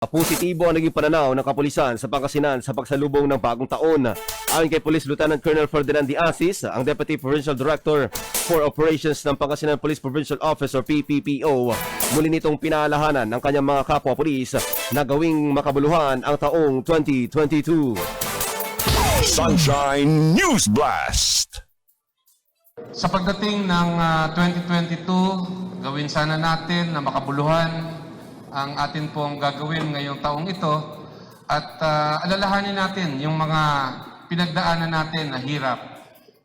Positibo ang naging pananaw ng kapulisan sa Pangasinan sa pagsalubong ng bagong taon. Ayon kay Police Lieutenant Colonel Ferdinand D. Asis, ang Deputy Provincial Director for Operations ng Pangasinan Police Provincial Office or PPPO, muli nitong pinaalalahanan ng kanyang mga kapwa-pulis na gawing makabuluhan ang taong 2022. Sunshine News Blast! Sa pagdating ng 2022, gawin sana natin na makabuluhan ang atin pong gagawin ngayong taong ito at alalahanin natin yung mga pinagdaanan natin na hirap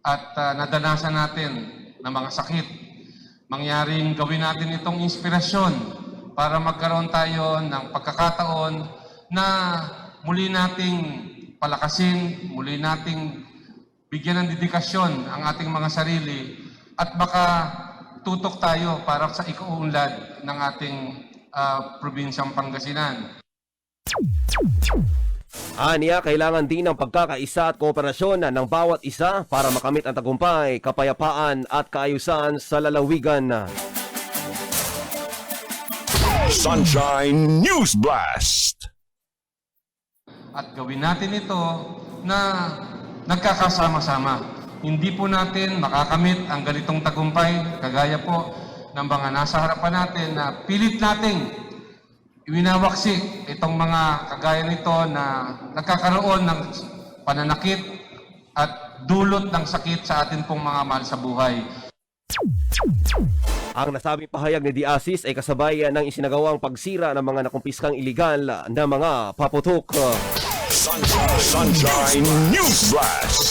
at nadanasan natin na mga sakit. Mangyaring gawin natin itong inspirasyon para magkaroon tayo ng pagkakataon na muli nating palakasin, muli nating bigyan ng dedikasyon ang ating mga sarili at baka tutok tayo para sa ikuunlad ng ating probinsyang Pangasinan. Aniya, kailangan din ng pagkakaisa at kooperasyon ng bawat isa para makamit ang tagumpay, kapayapaan at kaayusan sa lalawigan. Sunshine News Blast! At gawin natin ito na nagkakasama-sama. Hindi po natin makakamit ang ganitong tagumpay, kagaya po ng mga nasa harapan natin na pilit nating iwinawaksik itong mga kagaya nito na nagkakaroon ng pananakit at dulot ng sakit sa atin pong mga mahal sa buhay. Ang nasabing pahayag ni D. Asis ay kasabay ng isinagawang pagsira ng mga nakumpiskang iligal na mga paputok. Sunshine News Blast!